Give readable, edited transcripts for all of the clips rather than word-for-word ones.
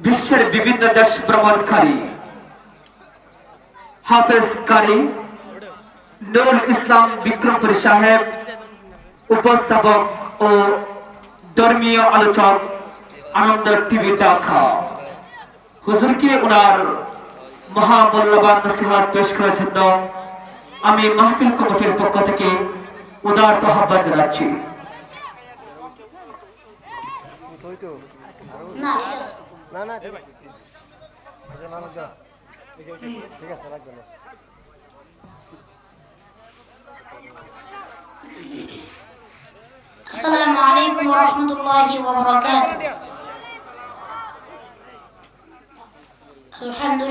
বিশ্বের বিভিন্ন দেশ ভ্রমণকারী হাফেজ কারি নুরুল ইসলাম বিক্রমপুরী সাহেব, উপস্থাপক ও ধর্মীয় আলোচক আনন্দ টিভি ঢাকা। হুজুরকে ওনার মহামূল্যবান নসিহত পেশ করার জন্য আমি মাহফিল কমিটির পক্ষ থেকে উদারত আহ্বান জানাচ্ছি। السلام عليكم ورحمة الله وبركاته. الحمد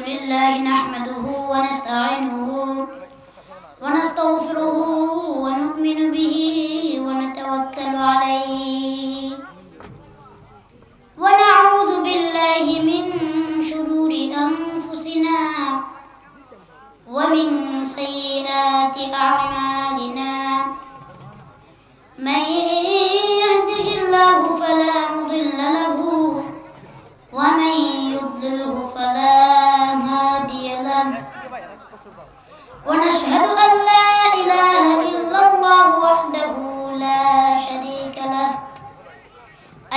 لله نحمده ونستعينه ونستغفره ونؤمن به ونتوكل عليه ونعوذ بالله من شرور أنفسنا ومن سيئات أعمالنا. من يهده الله فلا مضل له ومن يضلله فلا هادي له. ونشهد أن لا إله إلا الله وحده لا شريك له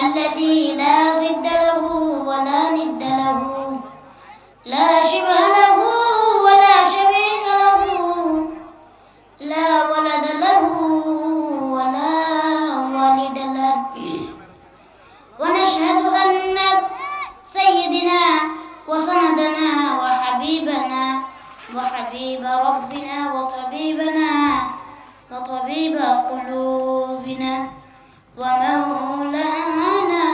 الذي لا ضد له ولا ند له لا شبه له ولا شبيه له لا ولد له ولا والد له. ونشهد أن سيدنا وسندنا وحبيبنا وحبيب ربنا وطبيبنا وطبيب قلوبنا ومولانا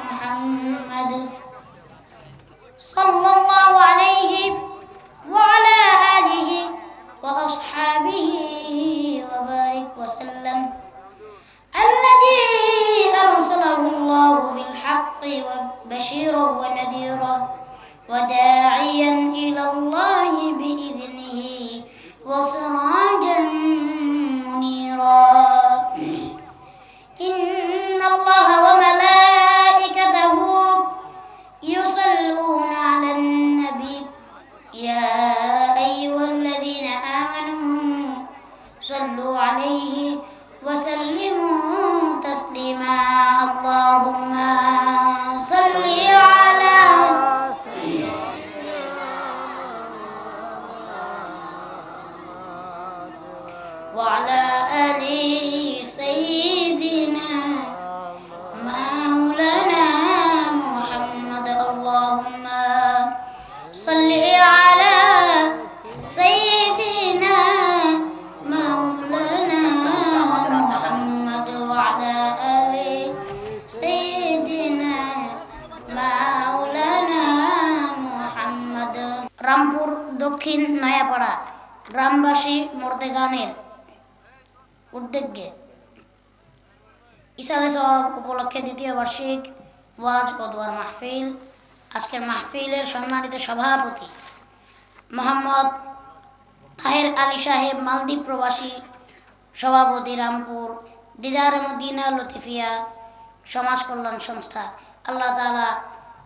محمد صلى الله عليه وعلى آله وأصحابه وبارك وسلم الذي أرسله الله بالحق بشيرا ونذيرا وداعيا إلى الله بإذنه وسراجا منيرا. إن الله وملائكته يصلون على النبي يا أيها الذين آمنوا صلوا عليه وسلموا تسليما. اللهم صل على وعلى آل سيدنا مولانا محمد. اللهم صل على سيدنا مولانا محمد وعلى آل سيدنا مولانا محمد. রামপুর দক্ষিণ নয়াপাড়া গ্রামবাসী মর্দে গানের উদ্যোগে ইসালে সওয়াব উপলক্ষে দ্বিতীয় বার্ষিক ওয়াজ ও দোয়ার মাহফিল। আজকের মাহফিলের সম্মানিত সভাপতি মোহাম্মদ তাহের আলী সাহেব, মালদ্বীপ প্রবাসী, সভাপতি রামপুর দিদার মদিনা লতিফিয়া সমাজ কল্যাণ সংস্থা। আল্লাহ তাআলা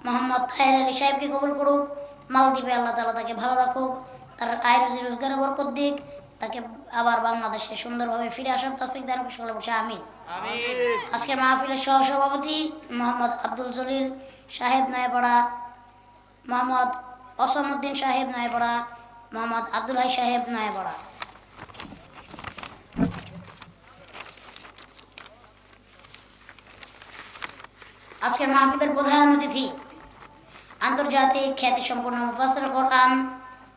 মোহাম্মদ তাহের আলী সাহেবকে কবুল করুক। মালদ্বীপে আল্লাহ তাআলা তাকে ভালো রাখুক, তার আয় রুজি রোজগারে বরকত দিক, তাকে আবার বাংলাদেশে সুন্দরভাবে ফিরে আসার তৌফিক দান করে। সকলে বলছে আমিন। আজকের মাহফিলের সহসভাপতি মোহাম্মদ আব্দুল জলিল সাহেব নয়াপাড়া, মোহাম্মদ অসমউদ্দিন সাহেব নয়াপাড়া, মোহাম্মদ আব্দুল হাই সাহেব নয়াপাড়া। আজকের মাহফিলের প্রধান অতিথি আন্তর্জাতিক খ্যাতিসম্পন্ন মুফাসসির কোরআন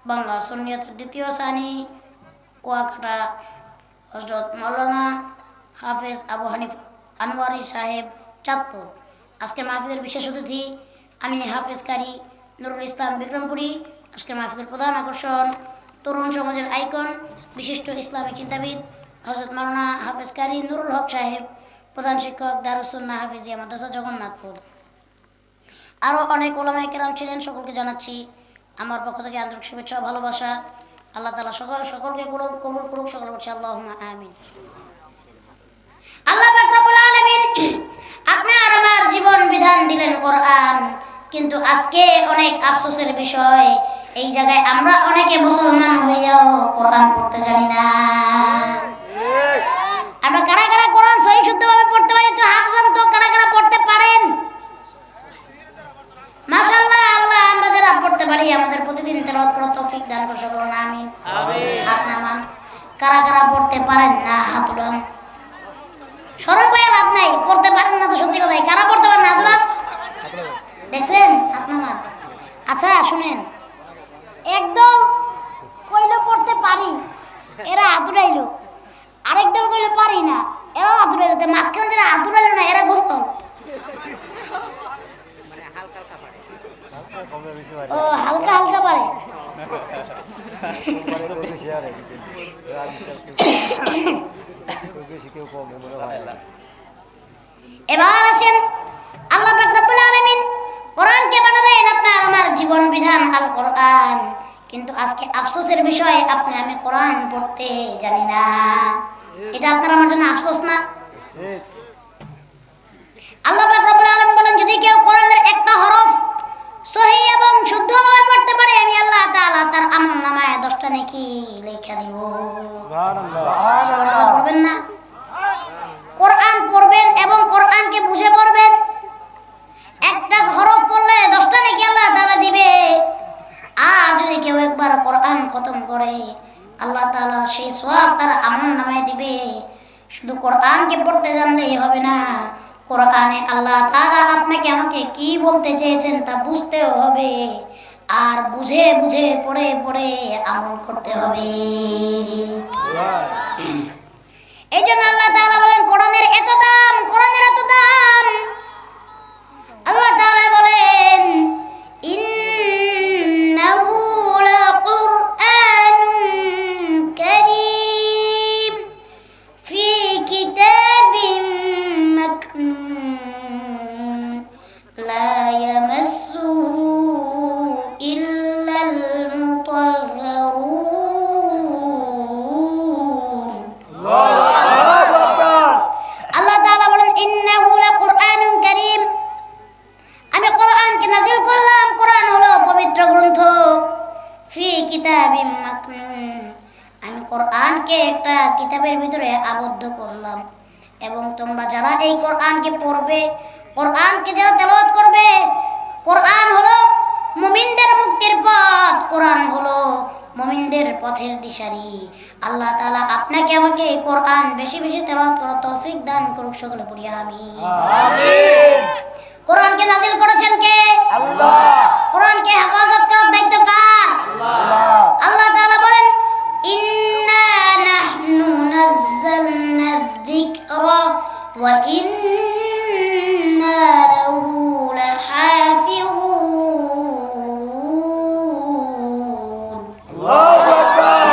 বাংলা সুন্নিয়তের দ্বিতীয় শ্রেণী কুয়াকাটা হযরত মাওলানা হাফেজ আবু হানিফা আনোয়ারি সাহেব চাঁদপুর। আজকের মাহফিলের বিশেষ অতিথি আমি হাফেজ কারি নুরুল ইসলাম বিক্রমপুরী। আজকের মাহফিলের প্রধান আকর্ষণ তরুণ সমাজের আইকন বিশিষ্ট ইসলামী চিন্তাবিদ হযরত মাওলানা হাফেজ কারি নুরুল হক সাহেব, প্রধান শিক্ষক দারুস সুন্নাহ হাফিজিয়া মাদ্রাসা জগন্নাথপুর। আরও অনেক ওলামায়ে কেরাম ছিলেন। সকলকে জানাচ্ছি আমার পক্ষ থেকে আন্তরিক শুভেচ্ছা ও ভালোবাসা। আল্লাহ তাআলা সকলকে কবুল করুক। সকলে বলছি আল্লাহুম্মা আমিন। আল্লাহ পাক রব্বুল আলামিন কিন্তু আজকে অনেক আফসোসের বিষয়, এই জায়গায় আমরা অনেকে মুসলমান হইয়াও কোরআন পড়তে জানি না। আমরা কারা কারা কোরআন সহি শুদ্ধভাবে পড়তে পারি? তো হাত দেন তো, কারা কারা পড়তে পারেন? মাশাআল্লাহ। আল্লাহ আমরা যারা পড়তে পারি আমাদের প্রতিদিন তেলাওয়াত করার তৌফিক দান করুন, সকলে আমিন। হাত নামান। কারা কারা পড়তে পারেন না হাত উঠান। সরল পায়ে লাভ নাই, পড়তে পারেন না তো সত্যি কথাই। কারা পড়তে পারেন না হাত উঠান। দেখছেন? হাত নামান। আচ্ছা শুনেন, একদল কইলো পড়তে পারি, এরা হাত উঠাইলো। আরেক দল কইলো পারি না, এরাও হাত উঠাইলো। মাঝখানে যারা হাত উঠাইলো না এরা কোন দল? ও হালকা হালকা পারে। এবার আসেন, আল্লাহ পাক রব্বুল আলামিন কোরআনকে বানালেন আপনার আমার জীবন বিধান আল কোরআন। কিন্তু আজকে আফসোসের বিষয়, আপনি আমি কোরআন পড়তে জানি না। এটা আপনার আমার জন্য আফসোস না? আল্লাহ পাক রব্বুল আলামিন বলেন, যদি কেউ কোরআনের একটা হরফ সহি এবং শুদ্ধভাবে পড়তে পারে, আমি আল্লাহ তাআলা তার আমলনামায় 10টা নেকি লেখা দিব। সুবহানাল্লাহ। সুবহানাল্লাহ পড়বেন না? কোরআন পড়বেন এবং কোরআনকে বুঝে পড়বেন। একটা হরফ পড়লে 10টা নেকি আল্লাহ তাআলা দিবে। আর যদি কেউ একবার কোরআন খতম করে, আল্লাহ তাআলা সেই সওয়াব তার আমলনামায় দিবে। শুধু কোরআনকে পড়তে জানলেই হবে না, কোরআনে আল্লাহ তাআলা আপনাকে আমাকে কি বলতে চেয়েছেন তা বুঝতেও হবে, আর বুঝে বুঝে পড়ে পড়ে আমল করতে হবে। এই জন্য আল্লাহ তাআলা বলেন কোরআনের এত দাম, কোরআনের এত দাম। আল্লাহ তাআলা বলেন, ইন্নাহু লাকুরআনুন কারীম ফি কিতাবিম মাকনুন লা ইয়ামাসসুহু ইল্লাল মুতাহহারুন। আল্লাহ তাআলা বলেন, ইন্নাহু লাকুরআনুন কারীম, আমি কোরআনকে নাযিল করলাম। কোরআন হলো পবিত্র গ্রন্থ। ফি কিতাবিম মাকনুন, আমি কোরআনকে একটা কিতাবের ভিতরে আবদ্ধ করলাম। এবং তোমরা যারা এই কোরআনকে পড়বে, কোরআনকে যারা তেলাওয়াত করবে, কোরআন হলো মুমিনদের মুক্তির পথ, কোরআন হলো মুমিনদের পথের দিশারি। আল্লাহ তাআলা আপনাকে আমাকে এই কোরআন বেশি বেশি তেলাওয়াত করার তৌফিক দান করুক, সকলে পড়ি আমিন। আমিন। কোরআনকে নাযিল করেছেন কে? আল্লাহ। কোরআনকে হেফাজত করার দায়িত্ব কার? আল্লাহ। আল্লাহ তাআলা বলেন, ইন্না নাহনু নাযালনা যিকরা ওয়া ইন্না লাহু লাহাফিযুন। আল্লাহু আকবার।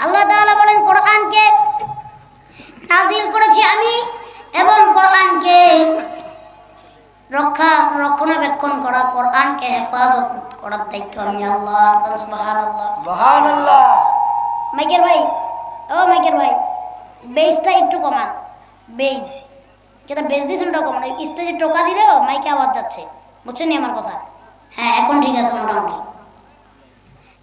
আল্লাহ তাআলা বলেন, কোরআনকে নাযিল করেছি আমি, এবং কোরআনকে রক্ষণাবেক্ষণ করা, কোরআনকে হেফাজত করার দায়িত্ব আমি আল্লাহ। সুবহানাল্লাহ। সুবহানাল্লাহ। মাইকের ভাই, ও মাইকের ভাই, বেজটা একটু কমান। বেজ যেটা বেজ দিয়েছেন ওটা কমান। স্টেজে টোকা দিলেও মাইকে আওয়াজ যাচ্ছে, বুঝছেন আমার কথা? হ্যাঁ, এখন ঠিক আছে মোটামুটি।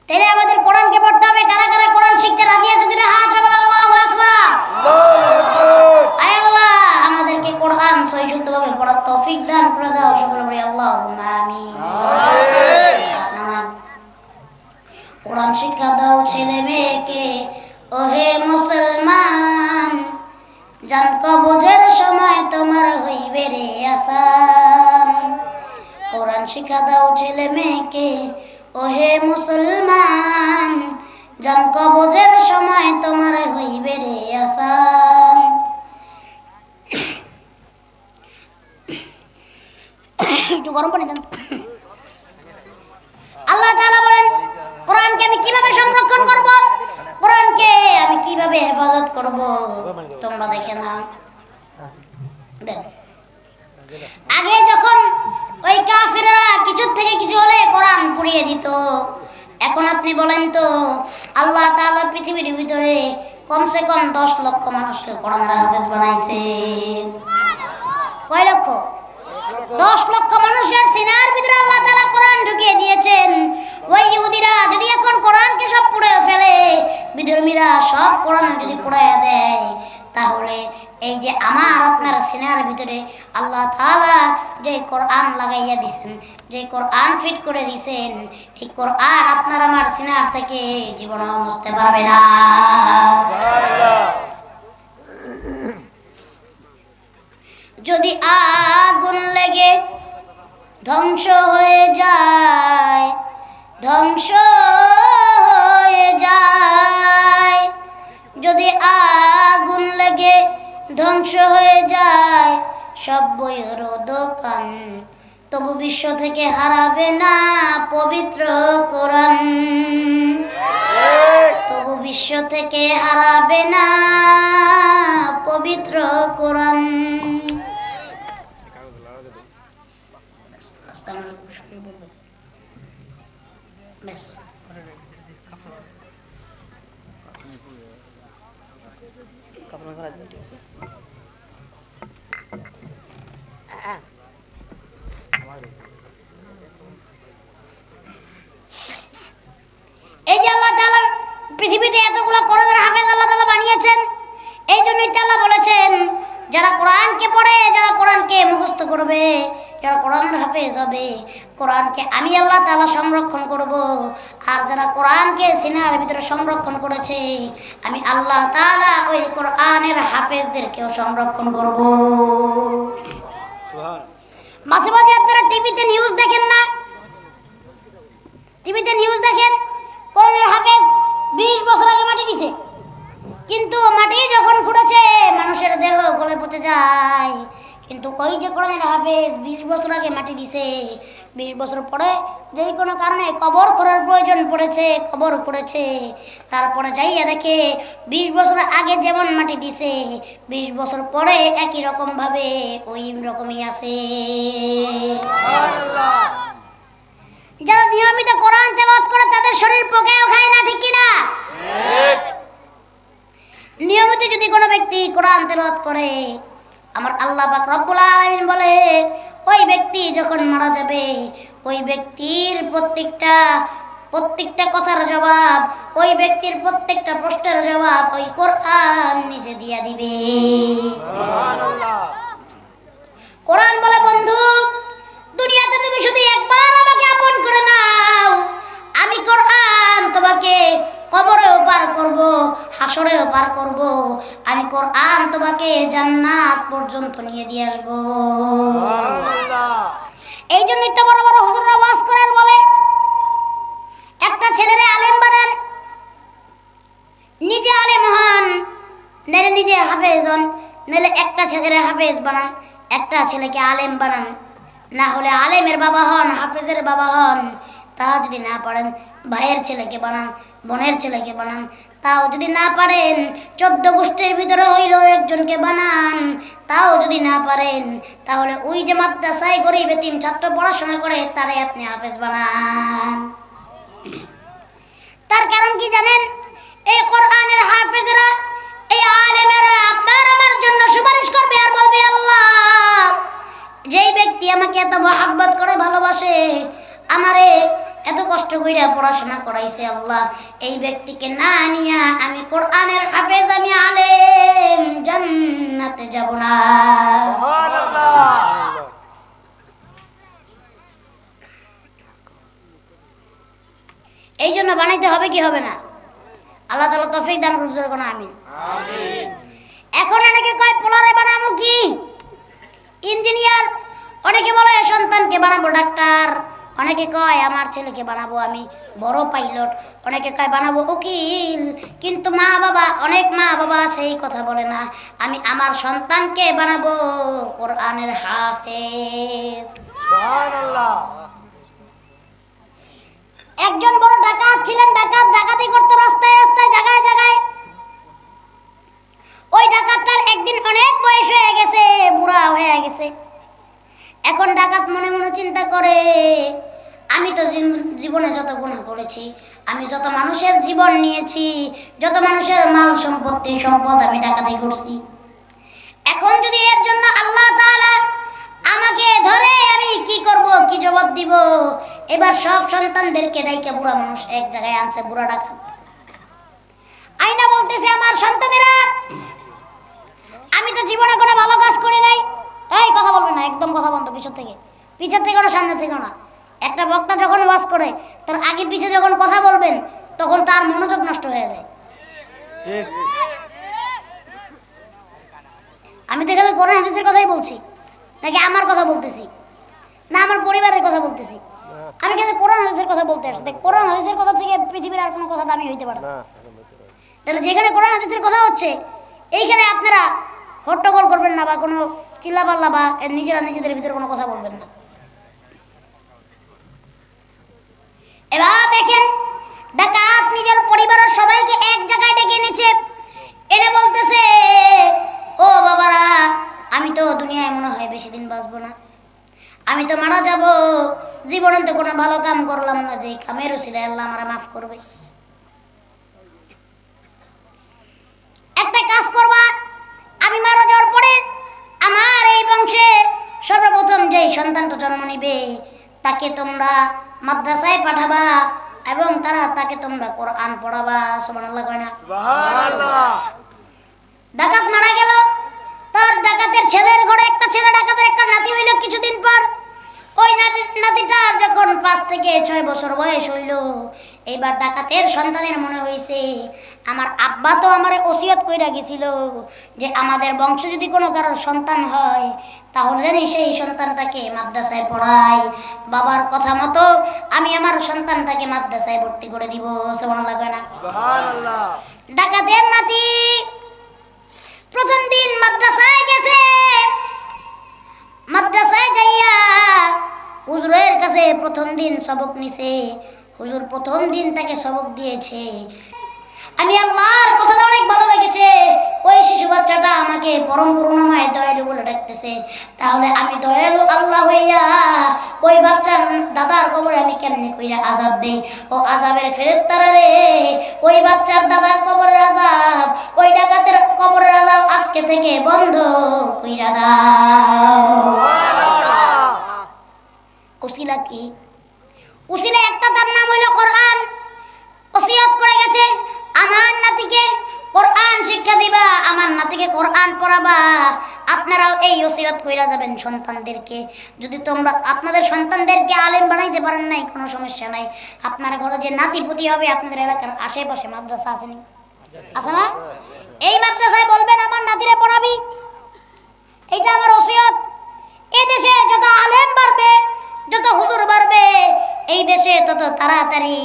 তাহলে আমাদের কোরআনকে পড়তে হবে। কারা কারা কোরআন শিখতে রাজি আছে? দুটো হাত রাখুন। আল্লাহু আকবার। আয় আল্লাহ, আমাদেরকে কোরআন সহি শুদ্ধভাবে পড়ার তৌফিক দান করে দাও, সকলে বলি আল্লাহুম্মা আমিন। আমিন। কোরআন শিক্ষা দাও ছেলে মেয়েকে, ওহে মুসলমান, জান কবজের সময় তোমার হইবে রে আসান। কোরআন শিক্ষা দাও ছেলে মেয়েকে, ওহে মুসলমান, জান কবজের সময় তোমার হইবে রে আসান। একটু গরম পানি দেন। আল্লাহ তাআলা বলেন, কোরআনকে আমি কিভাবে সংরক্ষণ করব, কোরআনকে আমি কিভাবে হেফাজত করব, তোমরা দেখে নাও। আগে যখন ওই কাফিররা কিছু থেকে কিছু হলে কোরআন পুড়িয়ে দিত, এখন আপনি বলেন তো, আল্লাহ তাআলা পৃথিবীর ভিতরে কমসে কম 10 লক্ষ মানুষকে কোরআনের হাফেজ বানাইছে। কয় লক্ষ? 10 লক্ষ মানুষের সিনার ভিতরে আল্লাহ তাআলা কোরআন ঢুকিয়ে দিয়েছেন। ওই ইহুদিরা যদি এখন কোরআনকে সব পুড়ে ফেলে, বিধর্মীরা সব কোরআন যদি পুড়ায় দেয়, তাহলে এই যে আমার আপনার সিনার ভিতরে আল্লাহ তাআলা যে কোরআন লাগাইয়া দিয়েছেন, যে কোরআন ফিট করে দিয়েছেন, এই কোরআন আপনার আমার সিনার থেকে জীবনও মুছতে পারবে না। যদি আগুন লেগে ধ্বংস হয়ে যায়, ধ্বংস হয়ে যায়, যদি আগুন লেগে ধ্বংস হয়ে যায় সব বইয়ের দোকান, তবু বিশ্ব থেকে হারাবে না পবিত্র কোরআন, তবু বিশ্ব থেকে হারাবে না পবিত্র কোরআন। ব্যাস। এই যে আল্লাহ তাআলা পৃথিবীতে এতগুলো কোরআনের হাফেজ আল্লাহ তাআলা বানিয়েছেন, এই জন্যই তো আল্লাহ বলেছেন যারা কোরআনকে পড়ে, যারা কোরআনকে মুখস্থ করবে, যারা কোরআনের হাফেজ হবে, কোরআনকে আমি আল্লাহ তাআলা সংরক্ষণ করব। আর যারা কোরআনকে সিনার ভিতরে সংরক্ষণ করেছে, আমি আল্লাহ তাআলা ওই কোরআনের হাফেজদেরকেও সংরক্ষণ করব। মাঝে মাঝে আপনারা টিভিতে নিউজ দেখেন না? টিভিতে নিউজ দেখেন কোরআনের হাফেজ 20 বছর আগে মাটি দিছে, কিন্তু মাটি যখন খুঁড়েছে মানুষের দেহ গলে পচে যায়। কিন্তু ওই যে কোরআনের হাফেজ 20 বছর আগে মাটি দিছে, 20 বছর পরে যেই কোনো কারণে কবর করার প্রয়োজন পড়েছে, কবর করেছে, তারপরে যাইয়া দেখে 20 বছর আগে যেমন মাটি দিছে 20 বছর পরে একই রকম ভাবে ওই রকমই আছে। যারা নিয়মিত কোরআন তেলাওয়াত করে তাদের শরীর পোকাও খায় না, ঠিক কিনা? নিয়মিত যদি কোনো ব্যক্তি কোরআন তেলাওয়াত করে, আমার আল্লাহ পাক রব্বুল আলামিন বলে ওই ব্যক্তি যখন মারা যাবে, ওই ব্যক্তির প্রত্যেকটা কথার জবাব, ওই ব্যক্তির প্রত্যেকটা প্রশ্নের জবাব ওই কোরআন নিজে দিয়া দিবে। কোরআন বলে, বন্ধু দুনিয়াতে তুমি শুধু একবার আমাকে আপন করে নাও, আমি কোরআন তোমাকে কবরেও পার করব, হাসরেও পার করব, আমি কোরআন তোমাকে জান্নাত পর্যন্ত নিয়ে দিয়ে আসবো। এই জন্যই তো বড় বড় হুজুররা ওয়াজ করেন, বলে একটা ছেলেরে আলেম বানান, নিজে আলেম হন, নাহলে নিজে হাফেজ হন, নাহলে একটা ছেলেরে হাফেজ বানান, একটা ছেলেকে আলেম বানান, না হলে আলেমের বাবা হন, হাফেজের বাবা হন। তা যদি না পারেন ভাইয়ের ছেলেকে বানান, বোনের ছেলেকে বানান। তাও যদি না পারেন 14 গোষ্ঠীর ভিতরে হইলেও একজনকে বানান। তাও যদি না পারেন তাহলে ওই যে মাদ্রাসায় গরিব এতিম ছাত্র পড়াশোনা করে তারে আপনি হাফেজ বানান। তার কারণ কি জানেন? এই কোরআনের হাফেজরা, এই আলেমেরা আপনার আমার জন্য সুপারিশ করবে আর বলবে, আল্লাহ যেই ব্যক্তি আমাকে এত মহব্বত করে ভালোবাসে, আমারে এত কষ্ট কইরা পড়াশোনা করাইছে, আল্লাহ এই ব্যক্তিকে না নিয়া আমি কোরআনের হাফেজ, আমি আলেম, জান্নাতে যাব না। এই জন্য বানাইতে হবে কি হবে না? আল্লাহ তাআলা তৌফিক দান করুন, জোরে কোন আমিন। এখন অনেকে কয় পোলারে বানাবো কি ইঞ্জিনিয়ার, অনেকে বলে সন্তানকে বানাবো ডাক্তার, অনেকে কয় আমার ছেলেকে বানাবো আমি বড় পাইলট, অনেকে কয় বানাবো উকিল। কিন্তু মা বাবা, অনেক মা বাবা আছে এই কথা বলে না, আমি আমার সন্তানকে বানাবো কোরআনের হাফেজ। সুবহানাল্লাহ। একজন বড় ডাকাত ছিলেন, ডাকাতি করতে রাস্তায় রাস্তায়, জায়গায় জায়গায়। ওই ডাকাতটার একদিন অনেক বয়স হয়ে গেছে, বুড়া হয়ে গেছে। এখন ডাকাত মনে মনে চিন্তা করে, আমি তো জীবনে যত গুনাহ করেছি, আমি যত মানুষের জীবন নিয়েছি, যত মানুষের মাল সম্পত্তি সম্পদ আমি ডাকাতি করছি, এখন যদি এর জন্য আল্লাহ তাআলা আমাকে ধরে আমি কি করব, কি জবাব দিব। এবার সব সন্তানদেরকে ডাইকা বুড়া মানুষ এক জায়গায় আনছে, বুড়া ডাকাত আইনা বলতেছে, আমার সন্তানেরা, আমি তো জীবনে কোনো ভালো কাজ করি নাই। এই কথা বলবে না, একদম কথা বন্ধ, পিছন থেকে, পিছন থেকে না, সামনে থেকে না। একটা বক্তা যখন ওয়াজ করে তার আগে পিছে যখন কথা বলবেন তখন তার মনোযোগ নষ্ট হয়ে যায়। আমি তো এখানে কোরআন হাদিসের কথাই বলছি, নাকি আমার কথা বলতেছি, না আমার পরিবারের কথা বলতেছি? আমি কিন্তু কোরআন হাদিসের কথা বলতে আসছি। কোরআন হাদিসের কথা থেকে পৃথিবীর আর কোনো কথা দামি হইতে পারে না। তাহলে যেখানে কোরআন হাদিসের কথা হচ্ছে এইখানে আপনারা হট্টগোল করবেন না, বা কোনো চিল্লাপাল্লা বা নিজেরা নিজেদের ভিতরে কোনো কথা বলবেন না। এবার দেখেন, ডাকাত নিজের পরিবারের সবাইকে এক জায়গায় ডেকে এনেছে, এনে বলতেছে, ও বাবারা, আমি তো দুনিয়ায় মনে হয় বেশি দিন বাঁচবো না, আমি তো মারা যাব। জীবনে তো কোনো ভালো কাম করলাম না, যে কামের উসিলায় আল্লাহ আমারে মাফ করবে। একটা কাজ করবা, আমি মারা যাওয়ার পরে আমার এই বংশে সর্বপ্রথম যেই সন্তানটা জন্ম নিবে তাকে তোমরা মাদ্রাসায় পাঠাবা এবং তাকে তোমরা কোরআন পড়াবা। সুবহানাল্লাহ কয় না? সুবহানাল্লাহ। ডাকাত মারা গেল, তার ডাকাতের ছেলের ঘরে একটা ছেলে, ডাকাতের একটা নাতি হইল। কিছুদিন পর ওই নাতিটার যখন 5 থেকে 6 বছর বয়স হইল, এইবার ডাকাতের সন্তানের মনে হইছে, আমার আব্বা তো আমারে ওসিয়ত কইরা গেছিল যে আমাদের বংশ যদি কোনো কারোর সন্তান হয় তাহলে জানি সেই সন্তানটাকে মাদ্রাসায় পড়াই। বাবার কথা মতো আমি আমার সন্তানটাকে মাদ্রাসায় ভর্তি করে দিব। সুবহানাল্লাহ কয় না? সুবহানাল্লাহ। ডাকাতের নাতি প্রথম দিন মাদ্রাসায় গেছে। মাদ্রাসায় যাইয়া হুজুরের কাছে প্রথম দিন সবক নিছে। হুজুর প্রথম দিন তাকে সবক দিয়েছে। আমি আল্লাহর কথাটা অনেক ভালো লেগেছে। ওই শিশু বাচ্চাটা আমাকে পরম করুণাময় দয়ালু বলে ডাকতেছে, তাহলে আমি দয়ালু আল্লাহ হইয়া ওই বাচ্চার দাদার কবরে আমি কেমনে কইরা আযাব দেই? ও আযাবের ফেরেশতারা রে, ওই বাচ্চার দাদার কবরের আযাব, ওই ডাকাতের কবরের আযাব আজকে থেকে বন্ধ কইরা দাও। উসিলা কি? উসিলা একটা, তার নাম হইল কোরআন। ওসিয়ত করে গেছে, আমার নাতিকে কোরআন শিক্ষা দিবা, আমার নাতিকে কোরআন পড়াবা। আপনারাও এই ওসিয়ত কইরা যাবেন সন্তানদেরকে। যদি তোমরা আপনাদের সন্তানদেরকে আলেম বানাইতে পারেন নাই, কোনো সমস্যা নাই। আপনার ঘরে যে নাতিপুতি হবে, আপনাদের এলাকার আশেপাশে মাদ্রাসা আসেনি, আছে না? এই মাদ্রাসায় বলবেন আমার নাতিরে পড়াবি, এইটা আমার ওসিয়ত। এই দেশে যত আলেম বাড়বে, যত হুজুর বাড়বে, এই দেশে তত তাড়াতাড়ি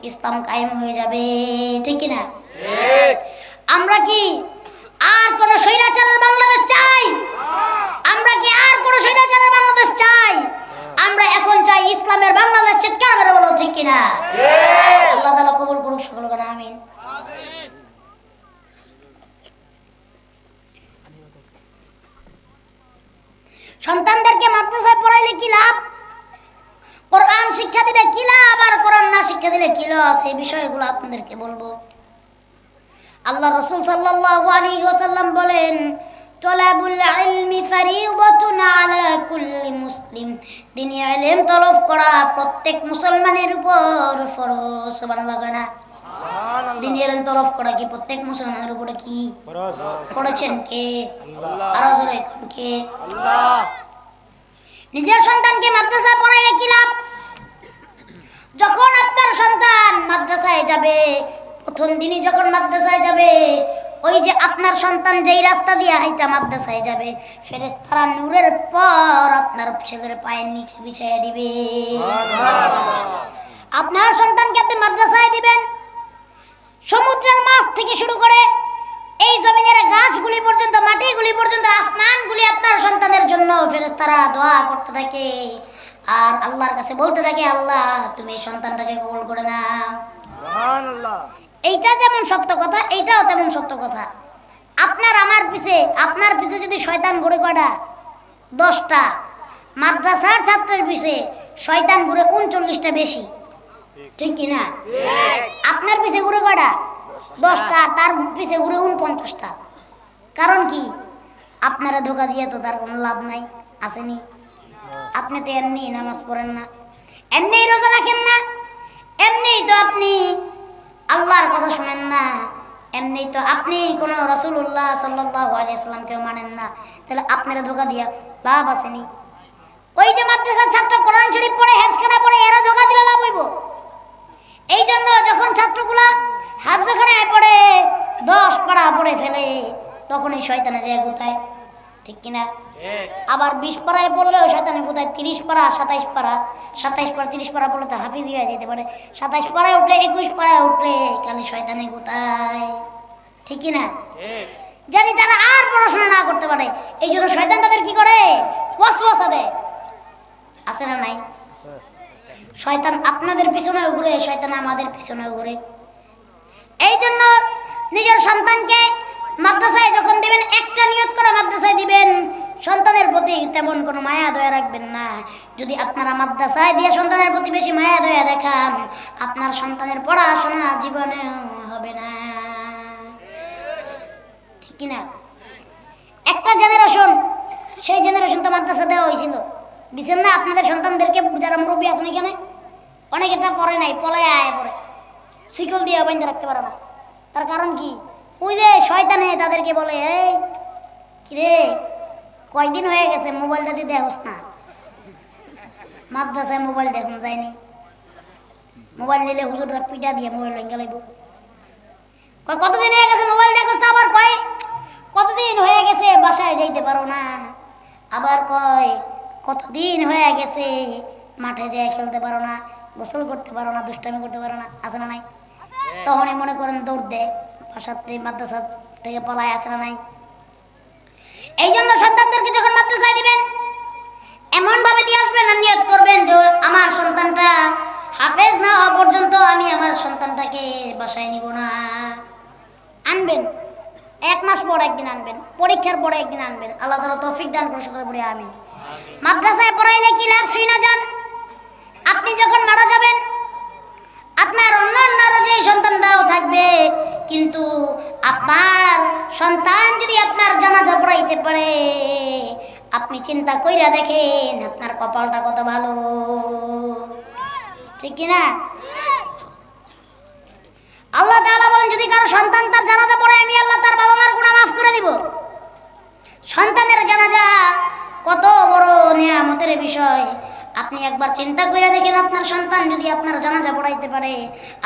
ইসলাম কায়েম হয়ে যাবে। ঠিক কি না? আমরা কি আর কোন স্বৈরাচারের বাংলাদেশ চাই? আমরা কি আর কোন স্বৈরাচারের বাংলাদেশ চাই? আমরা এখন চাই ইসলামের বাংলাদেশ। চিৎকার করে বলো ঠিক কি না? আল্লাহ তাআলা কবুল করুক সকলকে, আমিন। সন্তানদেরকে মাদ্রাসায় পড়াইলে কি লাভ? কোরআন শিক্ষা দিলে কি লাভ, আর কোরআন না শিক্ষা দিলে কি লস? এই বিষয়গুলো আপনাদেরকে বলবো। আল্লাহ রাসূল সাল্লাল্লাহু আলাইহি ওয়াসাল্লাম বলেন, তলাবুল ইলমি ফরিদাতুন আলা কুল্লি মুসলিম। দ্বীনি ইলম তলব করা প্রত্যেক মুসলমানের উপর ফরজ। সুবহানাল্লাহ কয় না? সুবহানাল্লাহ। দ্বীনি ইলম তলব করা কি প্রত্যেক মুসলমানের উপরে কি ফরজ? করেছেন কে? আল্লাহ। আর জোরে কোন কে? আল্লাহ। নিজের সন্তানকে মাদ্রাসায় পড়াইলে কি লাভ? যখন আপনার সন্তান মাদ্রাসায় যাবে, প্রথম দিনই যখন মাদ্রাসায় যাবে, ওই যে আপনার সন্তান যেই রাস্তা দিয়ে হাইটা মাদ্রাসায় যাবে, ফেরেশতারা নূরের পর আপনার ছেলের পায়ের নিচে বিছাইয়া দিবে। আপনার সন্তানকে আপনি মাদ্রাসায় দিবেন, সমুদ্রের মাছ থেকে শুরু করে এই জমিনের গাছগুলি পর্যন্ত, মাটিগুলি পর্যন্ত, আসমানগুলি আপনার সন্তানের জন্য ফেরেশতারা দোয়া করতে থাকে আর আল্লাহর কাছে বলতে থাকে, আল্লাহ তুমি এই সন্তানটাকে কবুল করে নাও। সুবহানাল্লাহ। এইটা যেমন সত্য কথা, এইটাও তেমন সত্য কথা। আপনার পিছে যদি শয়তান ঘুরে কয়টা? 10টা। মাদ্রাসার ছাত্রের পিছে শয়তান ঘুরে 39টা বেশি। ঠিক কি না? আপনার পিছে ঘুরে কয়টা? 10টা, আর তার পিছে ঘুরে 49টা। কারণ কি? আপনারা ধোকা দিয়ে তো তার কোনো লাভ নাই, আসেনি? আপনি তো এমনি নামাজ পড়েন না, এমনি রোজা রাখেন না, এমনি তো আপনি আল্লাহর কথা শুনেন না, এমনি তো আপনি কোন রাসূলুল্লাহ সাল্লাল্লাহু আলাইহি সাল্লামকেও মানেন না, তাহলে আপনারা ধোঁকা দিয়া লাভ আসেনি? ওই যে মাদ্রাসার ছাত্র কোরআন শরীফ পড়ে হেফজখানা পড়ে এরা ধোঁকা দিলে লাভ হইব? এই জন্য যখন ছাত্রগুলা হেফজখানায় পড়ে 10 পারা পড়ে ফেলে তখন এই শয়তানে যায় গুতায়, ঠিক কিনা? আবার 20 পারায় পড়লেও শয়তানে গুতায় 30 পারা 27 পারা, 27 পারা 30 পারা পড়লে তো হাফিজ হয়ে যেতে পারে, 27 পারায় উঠলে 21 পারায় উঠলে কানে শয়তানে গুতায়, ঠিক কিনা? জানি তারা আর পড়াশোনা না করতে পারে, এই জন্য শয়তান তাদের কি করে? ওয়াসওয়াসা দেয়, আছে না নাই? শয়তান আপনাদের পিছনেও ঘুরে, শয়তান আমাদের পিছনেও ঘুরে। এই জন্য নিজের সন্তানকে মাদ্রাসায় যখন দিবেন একটা নিয়ত করে মাদ্রাসায় দিবেন, সন্তানের প্রতি তেমন কোনো মায়া দয়া রাখবেন না। যদি আপনারা মাদ্রাসায় দিয়ে সন্তানের প্রতি বেশি মায়া দয়া দেখান, আপনার সন্তানের পড়াশোনা জীবনেও হবে না, ঠিক কিনা? একটা জেনারেশন, সেই জেনারেশন তো মাদ্রাসা দেওয়া হয়েছিল, দিচ্ছেন না আপনাদের সন্তানদেরকে? যারা মুরব্বী আছেন এখানে অনেকেটা পড়ে নাই, পলায় আয় পড়ে, শিকল দিয়ে বাইন্ধে রাখতে পারে না। তার কারণ কি? ওই যে শয়তানে তাদেরকে বলে, এই কিরে কয়দিন হয়ে গেছে মোবাইলটা দিয়ে দেখোস না, মাদ্রাসায় মোবাইল দেখুন যায়নি, মোবাইল নিলে হুজুররা পিঠা দিয়ে মোবাইল ভেঙে লাগবো। কতদিন হয়ে গেছে মোবাইল দেখোস না, আবার কয় কতদিন হয়ে গেছে বাসায় যাইতে পারো না, আবার কয় কতদিন হয়ে গেছে মাঠে যেয়ে খেলতে পারো না, গোসল করতে পারো না, দুষ্টামি করতে পারো না, আছে না নাই? তখনই মনে করেন দৌড় দেয়, বাসার থেকে মাদ্রাসা থেকে পলায়, আছে না নাই? এই জন্য সন্তানদেরকে যখন মাদ্রাসায় দিবেন এমন ভাবে দিয়ে আসবেন আর নিয়ত করবেন যে আমার সন্তানটা হাফেজ না হওয়া পর্যন্ত আমি আমার সন্তানটাকে বাসায় নিব না। আনবেন 1 মাস পর একদিন আনবেন, পরীক্ষার পরে একদিন আনবেন, আল্লাহ তাআলা তৌফিক দান করে সকলে পড়ে আমিন। মাদ্রাসায় পড়াইলে কি লাভ শুই না যান? আপনি যখন মারা যাবেন আপনার অন্যান্য যে সন্তানটাও থাকবে, কিন্তু আপনার সন্তান যদি আপনার জানাজা পড়াইতে পারে, আপনি চিন্তা কইরা দেখেন আপনার কপালটা কত ভালো, ঠিক কিনা? আল্লাহ তাআলা বলেন, যদি কারো সন্তান তার জানাজা পড়ে আমি আল্লাহ তার বাবা মার গুনাহ মাফ করে দিব। সন্তানের জানাজা কত বড় নিয়ামতের বিষয়, আপনি একবার চিন্তা করে দেখেন আপনার সন্তান যদি আপনার জানাজা পড়াইতে পারে,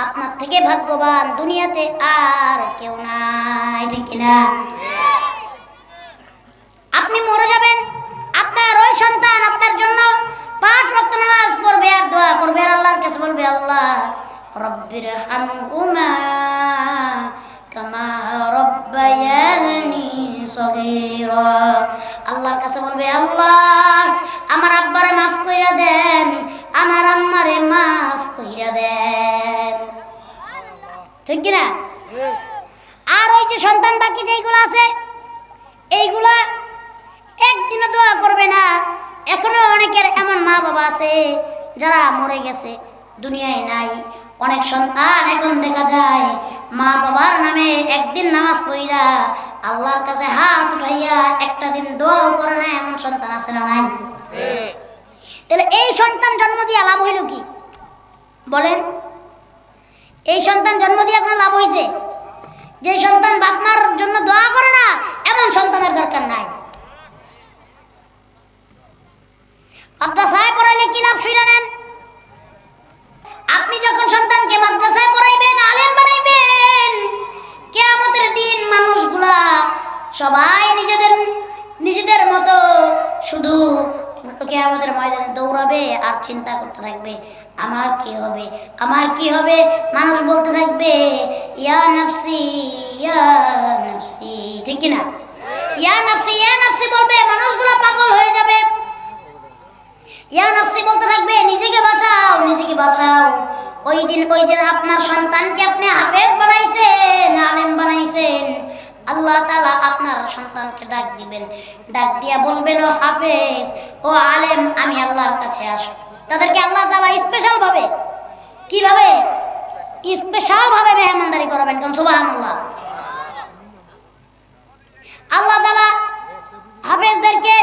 আপনার থেকে ভাগ্যবান দুনিয়াতে আর কেউ নাই, ঠিক কিনা? আপনি মরে যাবেন, আপনার ওই সন্তান আপনার জন্য 5 ওয়াক্ত নামাজ পড়বে আর দোয়া করবে আর আল্লাহর কাছে বলবে, আল্লাহ রব্বিরহামহুমা কামা রব্বায়ানি সগীরা। আল্লাহর কাছে বলবে, আল্লাহ আমার আব্বারে মাফ কইরা দেন, আমার আম্মারে মাফ কইরা দেন, ঠিক কি না? আর ওই যে সন্তান বাকি যেইগুলো আছে এইগুলা একদিনও দোয়া করবে না। এখনো অনেকের এমন মা বাবা আছে যারা মরে গেছে, দুনিয়ায় নাই। অনেক সন্তান এখন দেখা যায় মা বাবার নামে একদিন নামাজ পড়িয়া আল্লাহর কাছে হাত উঠাইয়া একটা দিন দোয়াও করে না, এমন সন্তান আছে না নাই? তাহলে এই সন্তান জন্ম দিয়ে লাভ হইল কি বলেন? এই সন্তান জন্ম দিয়ে কোনো লাভ হয়েছে? যে সন্তান বাপ মার জন্য দোয়া করে না, এমন সন্তানের দরকার নাই। মাদ্রাসায় পড়াইলে কি লাভ শুনে নেন? আপনি যখন সন্তানকে মাদ্রাসায় পড়াইবেন, আলেম বানাইবেন, কিয়ামতের দিন মানুষগুলা সবাই নিজেদের মতো শুধু কিয়ামতের ময়দানে দৌড়াবে আর চিন্তা করতে থাকবে, আমার কি হবে, আমার কি হবে। মানুষ বলতে থাকবে ইয়া নাফসি ইয়া নাফসি, ঠিক কি না? ইয়া নাফসি বলবে, মানুষগুলা পাগল হয়ে যাবে। ইয়া নাফসি বলতে থাকবে, নিজেকে বাঁচাও, নিজেকে বাঁচাও। ওই দিন আপনার সন্তানকে আপনি হাফেজ বানাইছেন, আলেম বানাইছেন, আল্লাহ তাআলা আপনার সন্তানকে ডাক দিবেন, ডাক দিয়া বলবেন, ও হাফেজ, ও আলেম, আমি আল্লাহর কাছে আসো। তাদেরকে আল্লাহ তাআলা স্পেশাল ভাবে, কিভাবে স্পেশাল ভাবে মেহমানদারি করাবেন, কোন সুবহানাল্লাহ। আল্লাহ তাআলা হাফেজদেরকে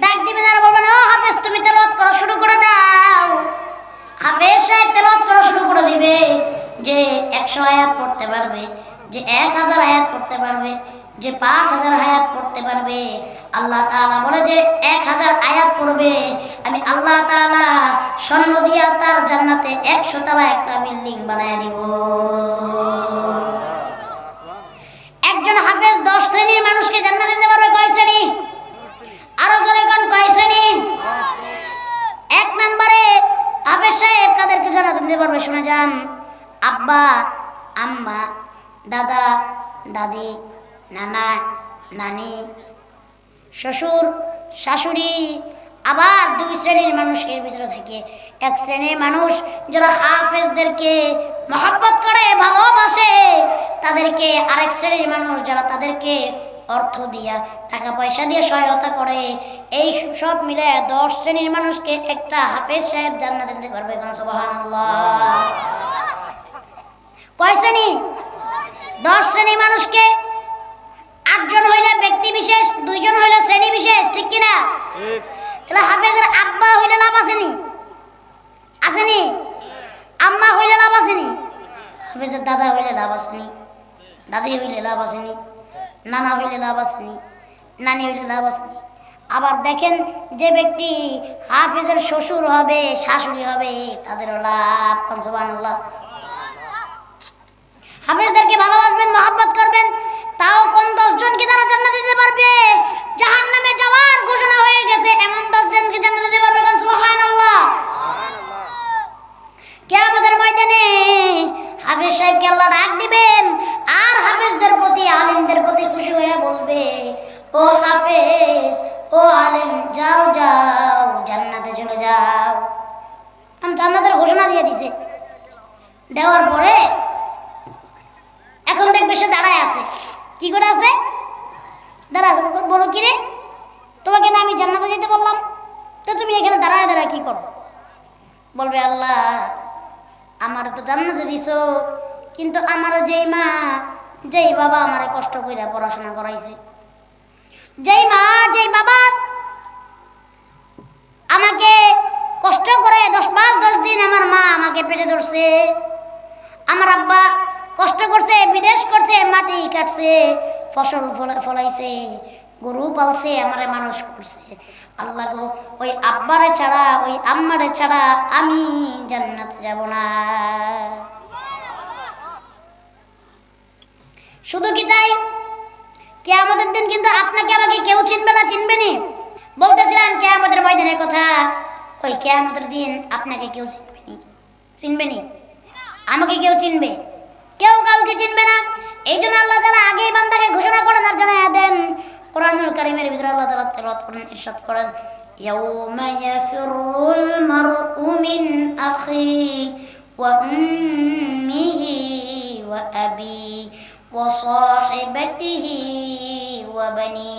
ডাক দিবেন আর বলবেন, ও হাফেজ, তুমি তেলাওয়াত করো সাহেব তেলাওয়াত করা শুরু করে দিবে, যে 100 আয়াত পড়তে পারবে, যে 1000 আয়াত পড়তে পারবে, যে 5000 আয়াত পড়তে পারবে, আল্লাহ তাআলা বলে যে 1000 আয়াত পড়বে, আমি আল্লাহ তাআলা স্বর্ণ দিয়া তার জান্নাতে 100 তলা একটা বিল্ডিং বানায় দিব। একজন হাফেজ 10 শ্রেণীর মানুষকে জান্নাত দিতে পারবে। কয় শ্রেণী? আরো জোরে কোন কয় শ্রেণী? 1 নম্বরে হাফেজ সাহেব কাদেরকে জান্নাত দিতে পারবে শুনে যান। আব্বা, আম্মা, দাদা, দাদি, নানা, নানি, শ্বশুর, শাশুড়ি। আবার 2 শ্রেণীর মানুষ এর ভিতরে থেকে। 1 শ্রেণীর মানুষ যারা হাফেজদেরকে মহব্বত করে, ভালোবাসে তাদেরকে। আরেক শ্রেণীর মানুষ যারা তাদেরকে অর্থ দিয়া, টাকা পয়সা দিয়ে সহায়তা করে। এই সব মিলে 10 শ্রেণীর মানুষকে একটা হাফেজ সাহেব জান্নাত দিতে পারবে। সুবহানাল্লাহ। কয় শ্রেণী? 10 শ্রেণী মানুষকে। 8 জন হইলে ব্যক্তি বিশেষ, 2 জন হইলে শ্রেণী বিশেষ, ঠিক কিনা? তাহলে হাফেজের আব্বা হইলে লাভ আসেনি? আসেনি? আম্মা হইলে লাভ আসেনি? হাফেজের দাদা হইলে লাভ আসেনি? দাদি হইলে লাভ আসেনি? নানা হইলে লাভ আসেনি? নানি হইলে লাভ আসেনি? আবার দেখেন, যে ব্যক্তি হাফেজের শ্বশুর হবে, শাশুড়ি হবে, তাদেরও লাভ। সুবহানাল্লাহ। হাফেজদেরকে ভালোবাসবেন, মহব্বত করবেন, তাও কোন 10 জনকে তারা জান্নাত দিতে পারবে? জাহান্নামে যাওয়ার ঘোষণা হয়ে গেছে, এমন 10 জনকে জান্নাত দিতে পারবে। সুবহানাল্লাহ। কিয়ামতের ময়দানে হাফেজ সাহেবকে আল্লাহ ডাক দিবেন, আর হাফেজদের প্রতি, আলেমদের প্রতি খুশি হয়ে বলবে, ও হাফেজ, ও আলেম, যাও যাও, জান্নাতে চলে যাও। আমি জান্নাতের ঘোষণা দিয়ে দিছে। দেওয়ার পরে এখন দেখবে সে দাঁড়ায় আছে। কি করে আছে? দাঁড়ায় আছে। বলো কি রে, তোমাকে না আমি জান্নাতে যেতে বললাম, তো তুমি এখানে দাঁড়ায় দাঁড়ায় কি করো? বলবে, আল্লাহ, আমার তো জান্নাতে দিছো, কিন্তু আমার যেই মা, যেই বাবা আমারে কষ্ট কইরা পড়াশোনা করাইছে, যেই মা, যেই বাবা আমাকে কষ্ট করে 10 দিন আমার মা আমাকে পেটে ধরছে, আমার আব্বা কষ্ট করছে, বিদেশ করছে, মাটি কাটছে, ফসল ফলাইছে, গরু পালছে, আমারে মানুষ করছে। আল্লাহ গো, ওই আব্বারে ছাড়া, ওই আম্মারে ছাড়া আমি জান্নাতে যাব না। শুধু কি তাই? কিয়ামতের দিন কিন্তু আপনাকে আমাকে কেউ চিনবে না। চিনবে নি? বলতেছিলাম কিয়ামতের ময়দানের কথা। ওই কিয়ামতের দিন আপনাকে কেউ চিনবে নি। চিনবে নি? আমাকে কেউ চিনবে? কেউ কাউকে চিনবে না। এই জন্য আল্লাহ তাআলা আগেই বান্দাকে ঘোষণা করেন আর জানায়া দেন। কোরআনুল কারীমের ভিতরে আল্লাহ তাআলা তেলাওয়াত করেন, ইরশাদ করেন, ইয়াউমা ইয়াফিরুল মারউ মিন আখি ওয়া উম্মিহি ওয়া আবি ওয়া সাহিবাতিহি ওয়া বানি।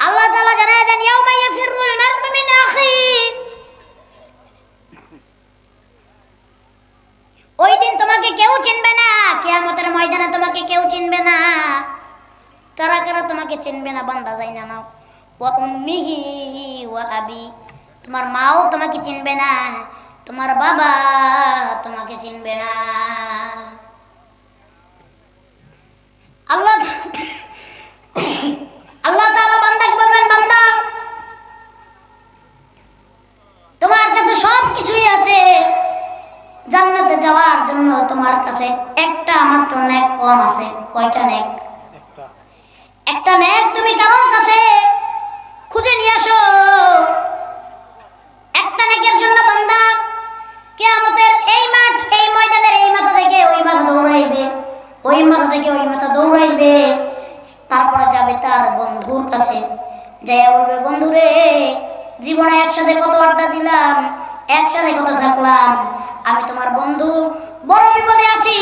আল্লাহ তাআলা জানায়া দেন, ইয়াউমা ইয়াফিরুল মারউ মিন আখি। ওই দিন তোমাকে কেউ চিনবে না। কিয়ামতের ময়দানে তোমাকে কেউ চিনবে না। কারা কারা তোমাকে চিনবে না? বান্দা যাই না নাও। ওয়া উম্মিহি ওয়া আবি, তোমার মাও তোমাকে চিনবে না, তোমার বাবা তোমাকে চিনবে না। আল্লাহ আল্লাহ তাআলা বান্দাকে বলবেন, বান্দা, তোমার কাছে সব কিছুই আছে, জান্নাতে যাওয়ার জন্য তোমার কাছে একটা মাত্র নেক কম আছে। কয়টা নেক? একটা নেক তুমি কারোর কাছে খুঁজে নিয়ে আসো। একটা নেকের জন্য বান্দা কিয়ামতের এই মাঠ, এই ময়দানের এই মাথা থেকে ওই মাথা দৌড়াইবে, ওই মাথা থেকে ওই মাথা দৌড়াইবে। তারপরে যাবে তার বন্ধুর কাছে, যাইয়া বলবে, বন্ধুরে, জীবনে একসাথে কত আড্ডা দিলাম, একসাথে কত থাকলাম, আমি তোমার বন্ধু, বড় বিপদে আছি,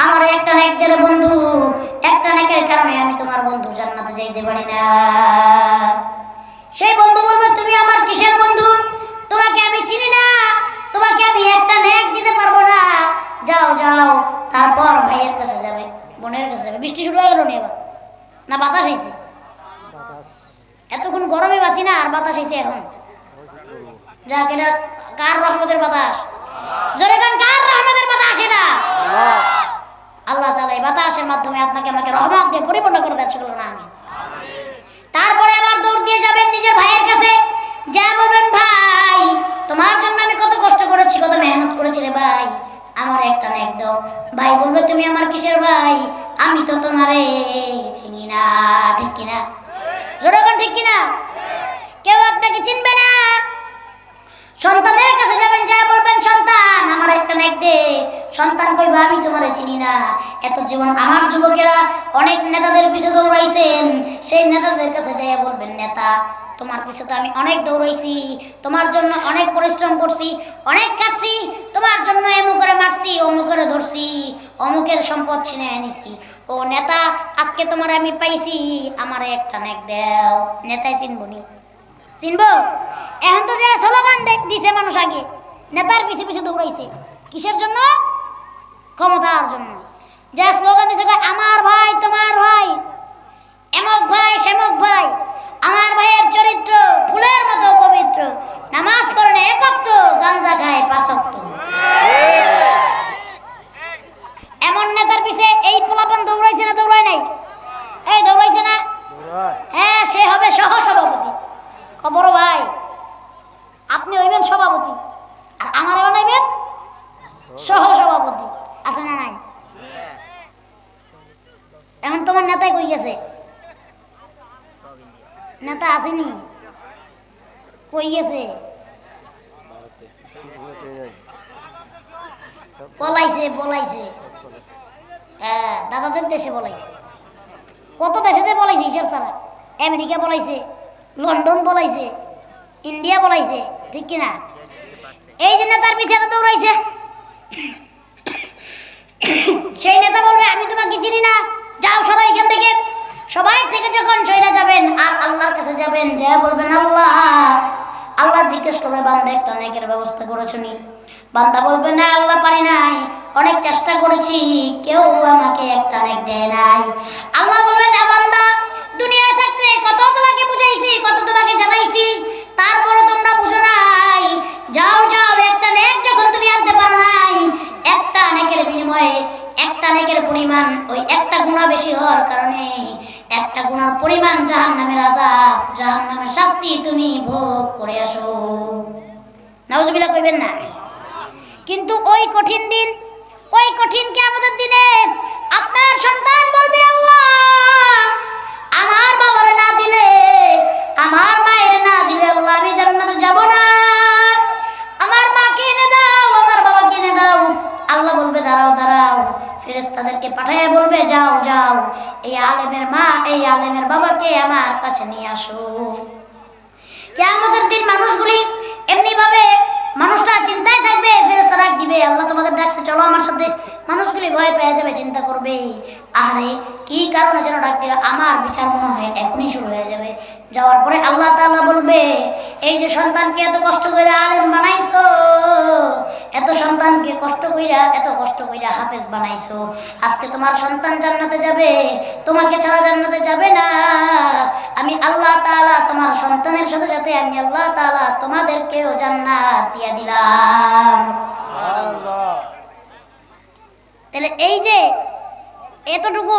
আমার একটা নেকের বন্ধু, একটা নেকের কারণে আমি তোমার বন্ধু, জান্নাতে যাইতে পারি না। সেই বন্ধু বলবে, তুমি আমার কিসের বন্ধু? তোমাকে আমি চিনি না, তোমাকে আমি একটা নেক দিতে পারবো না, যাও যাও। তারপর ভাইয়ের কাছে যাবে, বোনের কাছে যাবে। বৃষ্টি শুরু হয়ে গেল না এবার? না বাতাস হয়েছে? এতক্ষণ গরমে বাসি না, আর বাতাস হয়েছে এখন। যাক, এটা কার রহমতের বাতাস? জোরে গান, কার রহমতের বাতাস এটা? আল্লাহ তাআলা এই বাতাসের মাধ্যমে আপনাকে আমাকে রহমত দিয়ে পরিপূর্ণ করে দেন, সকল না আমিন। তারপরে আবার দৌড় দিয়ে যাবেন নিজের ভাইয়ের কাছে, যা বলবেন, ভাই তোমার জন্য আমি কত কষ্ট করেছি, কত মেহনত করেছি রে ভাই, আমার একটা নেক দাও। ভাই বলবে, তুমি আমার কিসের ভাই? আমি তো তোমারে চিনি না। ঠিক কিনা? জোরে বলেন, ঠিক কিনা? কেউ আপনাকে চিনবে না। সন্তানের কাছে যাবেন, যা বলবেন, সন্তান আমার একটা নেক দে। সন্তান কইবা, আমি তোমারে চিনি না। এত জীবন আমার যুবকেরা অনেক নেতাদের পিছে দৌড়াইছেন, সেই নেতাদের কাছে যাইয়া বলবেন, নেতা তোমার পিছে তো আমি অনেক দৌড়াইছি, তোমার জন্য অনেক পরিশ্রম করছি, অনেক কাটছি, তোমার জন্য এমন করে মারছি, অমুক করে ধরছি, অমুকের সম্পদ ছিনে এনেছি। ও নেতা, আজকে তোমার আমি পাইছি, আমারে একটা নেক দাও। নেতাই চিনবো নি? চিনবো? এখন তো যে স্লোগান দিছে মানুষ, আগে নেতার পিছে পিছে দৌড়াইছে কিসের জন্য? ক্ষমতার জন্য। যে স্লোগান দিছে, আমার ভাই তোমার ভাই, এমক ভাই সেমক ভাই, আমার ভাইয়ের চরিত্র ফুলের মতো পবিত্র, নামাজ পড়ে না এক ওয়াক্ত, গাঞ্জা খায় 5 ওয়াক্ত। এমন নেতার পিছে এই পোলাপন দৌড়াইছে না দৌড়ায় নাই? এই দৌড়াইছে না? হ্যাঁ, সে হবে সহ সভাপতি। বড় ভাই, আপনি হইবেন সভাপতি, আর আমারে বানাইবেন সহ সভাপতি। আছে না নাই? এখন তোমার নেতাই কই গেছে? নেতা আসেনি, কই গেছে? পলাইছে পলাইছে। হ্যাঁ, দাদাদের দেশে পলাইছে। কত দেশে যে পলাইছে হিসাব ছাড়া। আমেরিকা পলাইছে, লন্ডন পলাইছে, ইন্ডিয়া পলাইছে। ঠিক কিনা? এই যে নেতার পিছে তো দৌড়াইছে, সেই নেতা বলবে, আমি তোমাকে চিনি না, যাও সবাই এখান থেকে। সবাই থেকে যখন সইরা যাবেন আর আল্লাহর কাছে যাবেন, যা বলবেন, আল্লাহ। আল্লাহ জিজ্ঞেস করবে, বান্দা একটা নেকের ব্যবস্থা করেছো নি? বান্দা বলবে, না আল্লাহ, পারি নাই, অনেক চেষ্টা করেছি, কেউ আমাকে একটা নেক দেয় নাই। আল্লাহ বলবে, না বান্দা, দুনিয়ায় থাকতে কত তোমাকে বুঝাইছি, কত তোমাকে জানাইছি, তারপরে তোমরা বুঝো নাই। যাও যাও, একটা নেক যখন তুমি আনতে পারো নাই, একটা নেকের বিনিময়ে একটা নেকের পরিমাণ, ওই একটা গুনাহ বেশি হওয়ার কারণে একটা গুনার পরিমাণ জাহান্নামের আযাব, জাহান্নামের শাস্তি তুমি ভোগ করে আসো। নাউজুবিল্লাহ কইবেন না? কিন্তু ওই কঠিন দিন, ওই কঠিন কিয়ামতের দিনে আপনার সন্তান বলবে, আল্লাহ আমার বাবার না দিলে, আমার মায়ের না দিলে, আল্লাহ আমি জান্নাতে যাব না। আমার মাকে এনে দাও, আমার বাবাকে এনে দাও। আল্লাহ বলবে, দাঁড়াও দাঁড়াও। ফেরেশতাদেরকে পাঠিয়ে বলবে, যাও যাও, এই আলেমের মা, এই আলেমের বাবাকে আমার কাছে নিয়ে আসো। কিয়ামতের দিন মানুষগুলি এমনি ভাবে, মানুষটা চিন্তায় থাকবে, ফেরেশতা ডাক দিবে, আল্লাহ তোমাদের ডাকছে, চলো আমার সাথে। মানুষগুলি ভয় পেয়ে যাবে, চিন্তা করবে, আরে কি কারণে যেন ডাক দিল, আমার বিচার মনে হয় এখনই শুরু হয়ে যাবে। যাওয়ার পরে আল্লাহ তাআলা বলবে, এই যে সন্তানকে এত কষ্ট করে আলেম বানাইছো, এত সন্তানকে কষ্ট কইরা, এত কষ্ট কইরা হাফেজ বানাইছো, আজকে তোমার সন্তান জান্নাতে যাবে, তোমাকে ছাড়া জান্নাতে যাবে না। আমি আল্লাহ তাআলা তোমার সন্তানের সাথে সাথে আমি আল্লাহ তাআলা তোমাদেরকেও জান্নাত দিয়ে দিলাম। সুবহানাল্লাহ। তাহলে এই যে এতটুকু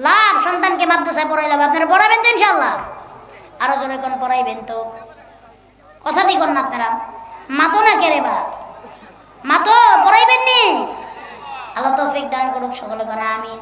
লাভ, সন্তানকে মাদ্রাসায় পড়াইলাম, আপনারা পড়াবেন তো ইনশাআল্লাহ? আরো জোরে কোন পড়াইবেন তো? কথা দি কোন না আপনারা? মাতো না কেরে বা মাতো পড়াইবেন নি? আল্লাহ তৌফিক দান করুক, সকলে কোন আমিন।